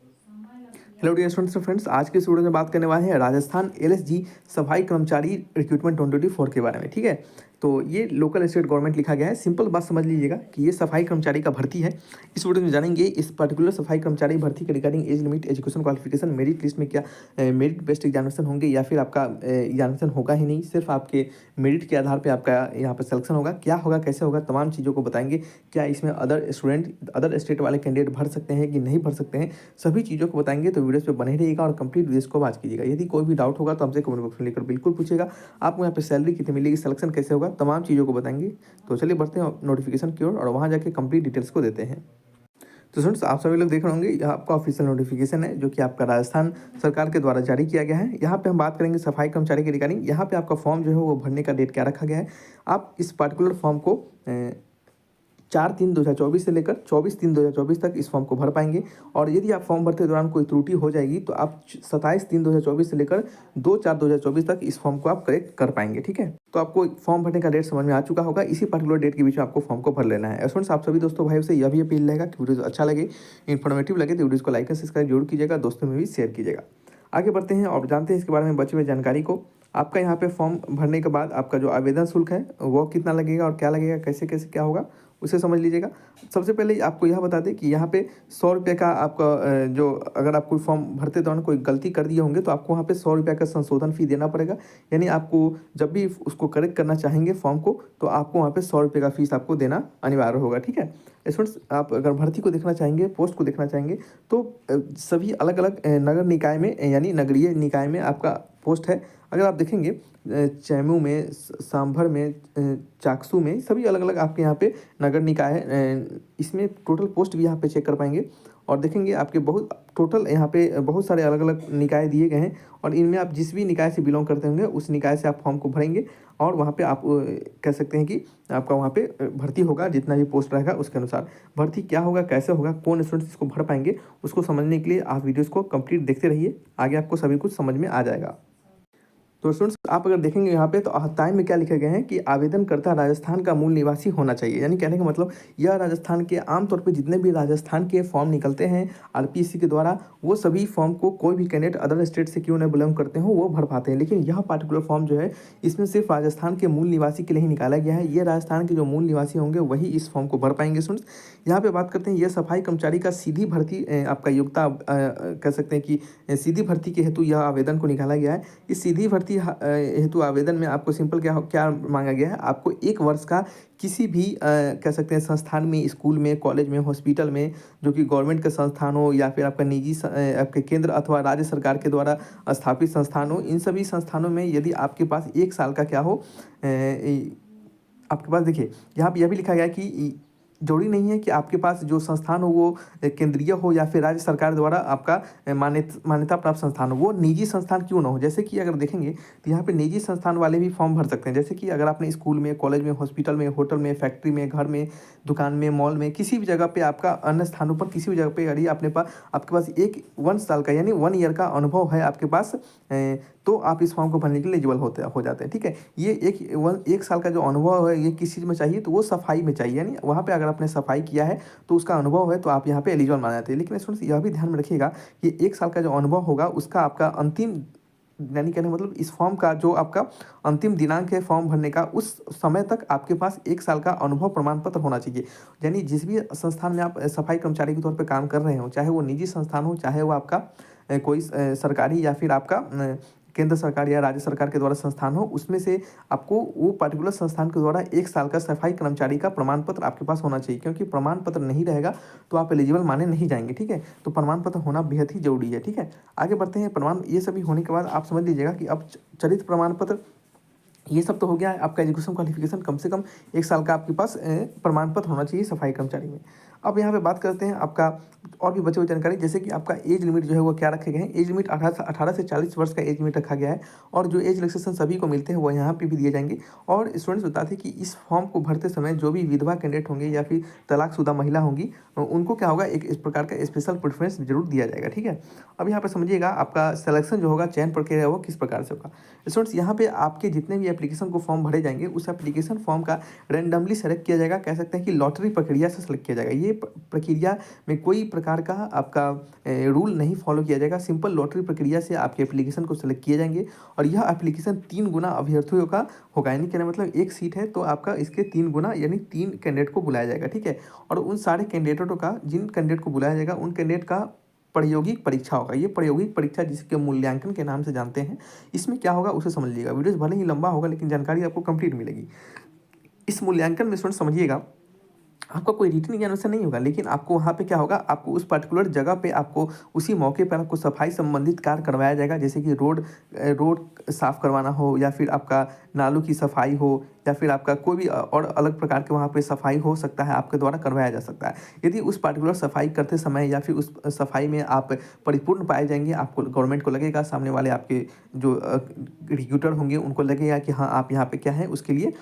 Hello dear students and friends, आज के इस वीडियो में बात करने वाले हैं राजस्थान एलएसजी सफाई कर्मचारी रिक्रूटमेंट 2024 के बारे में। ठीक है, तो ये लोकल स्टेट गवर्नमेंट लिखा गया है। सिंपल बात समझ लीजिएगा कि ये सफाई कर्मचारी का भर्ती है। इस वीडियो में जानेंगे इस पर्टिकुलर सफाई कर्मचारी भर्ती के regarding age limit, education qualification, merit list में क्या मेरिट बेस्ड एग्जामिनेशन होंगे या फिर आपका एग्जामिनेशन होगा ही नहीं, सिर्फ आपके मेरिट के आधार पर आपका यहाँ पर सिलेक्शन होगा, क्या होगा, कैसे होगा, तमाम चीज़ों को बताएंगे। क्या इसमें अदर स्टूडेंट, अदर स्टेट वाले कैंडिडेट भर सकते हैं कि नहीं भर सकते हैं, सभी चीज़ों को बताएंगे। तो वीडियोस पे बने रहिएगा और कंप्लीट वीडियोस को वॉच कीजिएगा। यदि कोई भी डाउट होगा तो हमसे कमेंट बॉक्स में लेकर बिल्कुल पूछेगा। आपको यहाँ पे सैलरी कितनी मिलेगी, सिलेक्शन कैसे होगा, तमाम चीज़ों को बताएंगे। तो चलिए बढ़ते हैं नोटिफिकेशन की ओर और वहाँ जाके कंप्लीट डिटेल्स को देते हैं। तो फ्रेंड्स, आप सभी लोग देख रहे होंगे, यह आपका ऑफिशियल नोटिफिकेशन है जो कि आपका राजस्थान सरकार के द्वारा जारी किया गया है। यहाँ पे हम बात करेंगे सफाई कर्मचारी के रिगार्डिंग। यहाँ पे आपका फॉर्म जो है वो भरने का डेट क्या रखा गया है। आप इस पर्टिकुलर फॉर्म को 4/3/2024 से लेकर 24/3/2024 तक इस फॉर्म को भर पाएंगे। और यदि आप फॉर्म भरते दौरान कोई त्रुटि हो जाएगी तो आप 27/3/2024 से लेकर 2/4/2024 तक इस फॉर्म को आप करेक्ट कर पाएंगे। ठीक है, तो आपको फॉर्म भरने का डेट समझ में आ चुका होगा। इसी पर्टिकुलर डेट के बीच में आपको फॉर्म को भर लेना है। स्टूडेंट्स, आप सभी दोस्तों भाइयों से यह भी अपील रहेगा कि वीडियो अच्छा लगे, इन्फॉर्मेटिव लगे तो वीडियो को लाइक और सब्सक्राइब जरूर कीजिएगा, दोस्तों में भी शेयर कीजिएगा। आगे बढ़ते हैं और जानते हैं इसके बारे में बची हुई जानकारी को। आपका यहाँ पे फॉर्म भरने के बाद आपका जो आवेदन शुल्क है वो कितना लगेगा और क्या लगेगा, कैसे कैसे क्या होगा, उसे समझ लीजिएगा। सबसे पहले आपको यह बता दें कि यहाँ पे 100 रुपये का आपका जो, अगर आप कोई फॉर्म भरते दौरान कोई गलती कर दिए होंगे तो आपको वहाँ पे 100 रुपये का संशोधन फी देना पड़ेगा। यानी आपको जब भी उसको करेक्ट करना चाहेंगे फॉर्म को, तो आपको वहाँ पे 100 रुपये का फीस आपको देना अनिवार्य होगा। ठीक है स्टूडेंट्स, आप अगर भर्ती को देखना चाहेंगे, पोस्ट को देखना चाहेंगे तो सभी अलग अलग नगर निकाय में यानी नगरीय निकाय में आपका पोस्ट है। अगर आप देखेंगे चैमू में, सांभर में, चाकसू में, सभी अलग अलग आपके यहाँ पे नगर निकाय है। इसमें टोटल पोस्ट भी यहाँ पे चेक कर पाएंगे और देखेंगे आपके बहुत टोटल यहाँ पे बहुत सारे अलग अलग निकाय दिए गए हैं। और इनमें आप जिस भी निकाय से बिलोंग करते होंगे उस निकाय से आप फॉर्म को भरेंगे और वहाँ पे आप कह सकते हैं कि आपका वहाँ पे भर्ती होगा। जितना भी पोस्ट रहेगा उसके अनुसार भर्ती क्या होगा, कैसे होगा, कौन स्टूडेंट्स इसको भर पाएंगे, उसको समझने के लिए आप वीडियोज़ को कंप्लीट देखते रहिए। आगे आपको सभी कुछ समझ में आ जाएगा। तो स्टूडेंट्स, आप अगर देखेंगे यहाँ पे तो अहताई में क्या लिखे गए हैं कि आवेदनकर्ता राजस्थान का मूल निवासी होना चाहिए। यानी कहने का मतलब यह राजस्थान के आमतौर पे जितने भी राजस्थान के फॉर्म निकलते हैं आरपीएससी के द्वारा, वो सभी फॉर्म को कोई भी कैंडिडेट अदर स्टेट से क्यों न बिलोंग करते हो वो भर पाते हैं। लेकिन यह पार्टिकुलर फॉर्म जो है इसमें सिर्फ राजस्थान के मूल निवासी के लिए ही निकाला गया है। ये राजस्थान के जो मूल निवासी होंगे वही इस फॉर्म को भर पाएंगे। स्टूडेंट्स, यहाँ पे बात करते हैं, यह सफाई कर्मचारी का सीधी भर्ती आपका योग्यता कह सकते हैं कि सीधी भर्ती के हेतु यह आवेदन को निकाला गया है। इस सीधी भर्ती हेतु आवेदन में आपको सिंपल क्या क्या मांगा गया है, आपको 1 वर्ष का किसी भी कह सकते हैं संस्थान में, स्कूल में, कॉलेज में, हॉस्पिटल में, जो कि गवर्नमेंट का संस्थान हो या फिर आपका निजी आपके केंद्र अथवा राज्य सरकार के द्वारा स्थापित संस्थान हो, इन सभी संस्थानों में यदि आपके पास 1 साल का क्या हो, आपके पास देखिए यहाँ पे यह भी लिखा गया है कि जरूरी नहीं है कि आपके पास जो संस्थान हो वो केंद्रीय हो या फिर राज्य सरकार द्वारा आपका मान्यता प्राप्त संस्थान हो, वो निजी संस्थान क्यों ना हो। जैसे कि अगर देखेंगे तो यहाँ पे निजी संस्थान वाले भी फॉर्म भर सकते हैं। जैसे कि अगर आपने स्कूल में, कॉलेज में, हॉस्पिटल में, होटल में, फैक्ट्री में, घर में, दुकान में, मॉल में, किसी भी जगह पे आपका अन्य स्थानों पर किसी भी जगह पे यदि आपके पास 1 साल का यानी 1 ईयर का अनुभव है आपके पास, तो आप इस फॉर्म को भरने के लिए एलिजिबल हो जाते हैं। ठीक है, ये 1 साल का जो अनुभव है ये किस चीज़ में चाहिए, तो वो सफाई में चाहिए। यानी वहाँ पे अगर आपने सफाई किया है तो उसका अनुभव है तो आप यहाँ पे एलिजिबल माने जाते हैं। लेकिन स्टूडेंट्स, यह भी ध्यान में रखिएगा कि 1 साल का जो अनुभव होगा उसका आपका अंतिम, यानी कहने का मतलब इस फॉर्म का जो आपका अंतिम दिनांक है फॉर्म भरने का, उस समय तक आपके पास 1 साल का अनुभव प्रमाण पत्र होना चाहिए। यानी जिस भी संस्थान में आप सफाई कर्मचारी के तौर पर काम कर रहे हो, चाहे वो निजी संस्थान हो, चाहे वो आपका कोई सरकारी या फिर आपका केंद्र सरकार या राज्य सरकार के द्वारा संस्थान हो, उसमें से आपको वो पर्टिकुलर संस्थान के द्वारा 1 साल का सफाई कर्मचारी का प्रमाण पत्र आपके पास होना चाहिए। क्योंकि प्रमाण पत्र नहीं रहेगा तो आप एलिजिबल माने नहीं जाएंगे। ठीक है, तो प्रमाण पत्र होना बेहद ही जरूरी है। ठीक है, आगे बढ़ते हैं। प्रमाण ये सभी होने के बाद आप समझ लीजिएगा कि अब चरित्र प्रमाण पत्र, ये सब तो हो गया है। आपका एजुकेशन क्वालिफिकेशन कम से कम 1 साल का आपके पास प्रमाण पत्र होना चाहिए सफाई कर्मचारी में। अब यहाँ पे बात करते हैं आपका और भी बचे हुए जानकारी, जैसे कि आपका एज लिमिट जो है वो क्या रखे गए हैं। एज लिमिट 18 से 40 वर्ष का एज लिमिट रखा गया है और जो एज रिलैक्सेशन सभी को मिलते हैं वो यहाँ पे भी दिए जाएंगे। और स्टूडेंट्स बताते हैं कि इस फॉर्म को भरते समय जो भी विधवा कैंडिडेट होंगे या फिर तलाकशुदा महिला होंगी, उनको क्या होगा, एक इस प्रकार का स्पेशल प्रेफरेंस जरूर दिया जाएगा। ठीक है, अब यहाँ पर समझिएगा आपका सिलेक्शन जो होगा, चयन प्रक्रिया वो किस प्रकार से होगा। स्टूडेंट्स, यहाँ पे आपके जितने भी एप्लीकेशन को फॉर्म भरे जाएंगे उस एप्लीकेशन फॉर्म का रैंडमली सेलेक्ट किया जाएगा। कह सकते हैं कि लॉटरी प्रक्रिया से सेलेक्ट किया जाएगा। ये प्रक्रिया में कोई प्रकार का आपका रूल नहीं फॉलो किया जाएगा। सिंपल लॉटरी प्रक्रिया से आपके एप्लीकेशन को सेलेक्ट किए जाएंगे और यह एप्लीकेशन 3 गुना अभ्यर्थियों का होगा। यानी कहने मतलब एक सीट है तो आपका इसके 3 गुना यानी 3 कैंडिडेट को बुलाया जाएगा, ठीक है। और उन सारे कैंडिडेटों का, जिन कैंडिडेट को बुलाया जाएगा उन कैंडिडेट का प्रायोगिक परीक्षा होगा। ये प्रायोगिक परीक्षा जिसके मूल्यांकन के नाम से जानते हैं, इसमें क्या होगा उसे समझ लीजिएगा। वीडियो भले ही लंबा होगा लेकिन जानकारी आपको कंप्लीट मिलेगी। इस मूल्यांकन में स्टूडेंट समझिएगा, आपका कोई रिटन एग्जामिनेशन नहीं होगा, लेकिन आपको वहाँ पे क्या होगा, आपको उस पर्टिकुलर जगह पे आपको उसी मौके पर आपको सफाई संबंधित कार्य करवाया जाएगा। जैसे कि रोड साफ करवाना हो, या फिर आपका नालों की सफाई हो, या फिर आपका कोई भी और अलग प्रकार के वहाँ पे सफाई हो सकता है, आपके द्वारा करवाया जा सकता है। यदि उस पर्टिकुलर सफाई करते समय या फिर उस सफाई में आप परिपूर्ण पाए जाएंगे, आपको गवर्नमेंट को लगेगा, सामने वाले आपके जो एग्जीक्यूटर होंगे उनको लगेगा कि हाँ आप यहाँ पे क्या है उसके लिए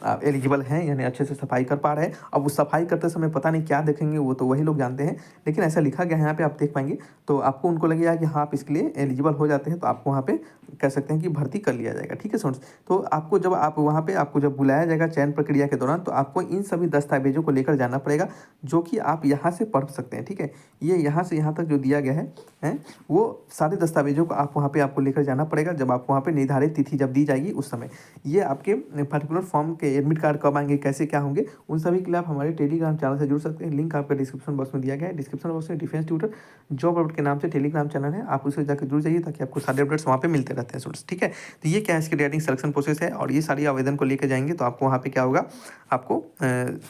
आप एलिजिबल हैं, यानी अच्छे से सफाई कर पा रहे हैं। अब उस सफाई करते समय पता नहीं क्या देखेंगे, वो तो वही लोग जानते हैं, लेकिन ऐसा लिखा गया है यहाँ पे, आप देख पाएंगे। तो आपको उनको लगेगा कि हाँ आप इसके लिए एलिजिबल हो जाते हैं, तो आपको वहाँ पे कह सकते हैं कि भर्ती कर लिया जाएगा, ठीक है स्टूडेंट्स। तो आपको जब आप वहाँ पे आपको जब बुलाया जाएगा चयन प्रक्रिया के दौरान, तो आपको इन सभी दस्तावेजों को लेकर जाना पड़ेगा, जो कि आप यहाँ से पढ़ सकते हैं, ठीक है। ये यहाँ से यहाँ तक जो दिया गया है वो सारे दस्तावेजों को आप वहाँ पे आपको लेकर जाना पड़ेगा, जब आपको वहाँ पे निर्धारित तिथि जब दी जाएगी उस समय। ये आपके पर्टिकुलर फॉर्म के एडमिट कार्ड कब आएंगे, कैसे क्या होंगे, उन सभी के लिए आप हमारे टेलीग्राम चैनल से जुड़ सकते हैं। लिंक आपका डिस्क्रिप्शन बॉक्स में दिया गया है। डिस्क्रिप्शन बॉक्स में डिफेंस ट्यूटर जॉब अपडेट के नाम से टेलीग्राम चैनल है, आप उसे जाकर जुड़ जाइए, ताकि आपको सारे अपडेट्स वहाँ पे मिलते रहते हैं स्टूडेंट्स, ठीक है। तो ये क्या है, इसकी डायरेक्टिंग सिलेक्शन प्रोसेस है, और ये सारी आवेदन को लेकर जाएंगे तो आपको वहाँ पे क्या होगा, आपको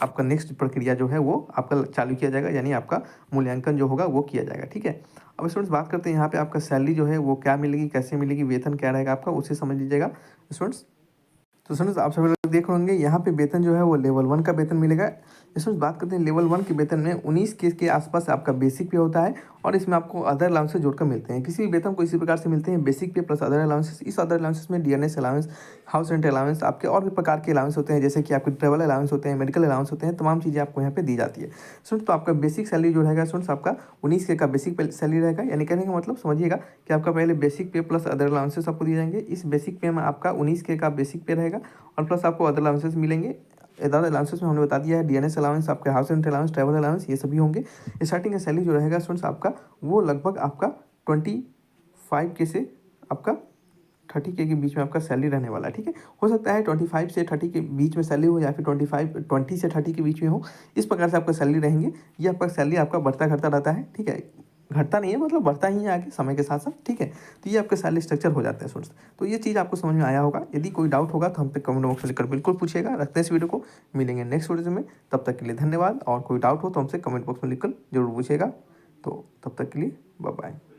आपका नेक्स्ट प्रक्रिया जो है वो आपका चालू किया जाएगा, यानी आपका मूल्यांकन जो होगा वो किया जाएगा, ठीक है। अब स्टूडेंट्स बात करते हैं यहाँ पे आपका सैलरी जो है वो क्या मिलेगी, कैसे मिलेगी, वेतन क्या रहेगा आपका, उसे समझ लीजिएगा स्टूडेंट्स। तो स्टूडेंट्स आप सभी लोग देख होंगे यहाँ पे वेतन जो है वो लेवल 1 का वेतन मिलेगा। स्टूडेंट्स बात करते हैं लेवल 1 के वेतन में 19 के आसपास आपका बेसिक पे होता है, और इसमें आपको अदर अलाउंसेस जोड़कर मिलते हैं। किसी भी वेतन को इसी प्रकार से मिलते हैं, बेसिक पे प्लस अदर अलाउंसेस। इस अदर अलाउंसेस में DNS allowance, house rent allowance, आपके और भी प्रकार के अलाउंस होते हैं, जैसे कि आपके ट्रेवल अलाउंस होते हैं, मेडिकल अलाउंस होते हैं, तमाम चीज़ें आपको यहाँ पे दी जाती है स्टूडेंट। तो आपका बेसिक सैलरी जो रहेगा स्टूडेंट्स आपका 19 का बेसिक सैलरी रहेगा। यानी कहने का मतलब समझिएगा कि आपका पहले बेसिक पे प्लस अदर अलाउंसेस आपको दिए जाएंगे। इस बेसिक पे में आपका 19 का बेसिक पे रहेगा, और प्लस आपको अदर अलाउंसेस मिलेंगे। अदर अलाउंसेस में हमने बता दिया है, डीएनएस अलाउंस, आपके house rent allowance, travel allowance, ये सभी होंगे। स्टार्टिंग का सैलरी जो रहेगा स्टूडेंट्स आपका वो लगभग आपका 25 के से आपका 30 के बीच में आपका सैलरी रहने वाला है, ठीक है। हो सकता है 25 से 30 के बीच में सैलरी हो, या फिर 20 से 30 के बीच में हो। इस प्रकार से आपका सैलरी रहेंगे। ये आपका सैलरी आपका बढ़ता घटता रहता है, ठीक है। घटता नहीं है, मतलब बढ़ता ही है आगे समय के साथ साथ, ठीक है। तो ये आपका सैलरी स्ट्रक्चर हो जाता है स्टूडेंट्स। तो ये चीज़ आपको समझ में आया होगा। यदि कोई डाउट होगा तो हम पे कमेंट बॉक्स में लिखकर बिल्कुल पूछिएगा। रखते हैं इस वीडियो को, मिलेंगे नेक्स्ट वीडियो में, तब तक के लिए धन्यवाद। और कोई डाउट हो तो हमसे कमेंट बॉक्स में लिखकर जरूर पूछिएगा। तो तब तक के लिए बाय बाय।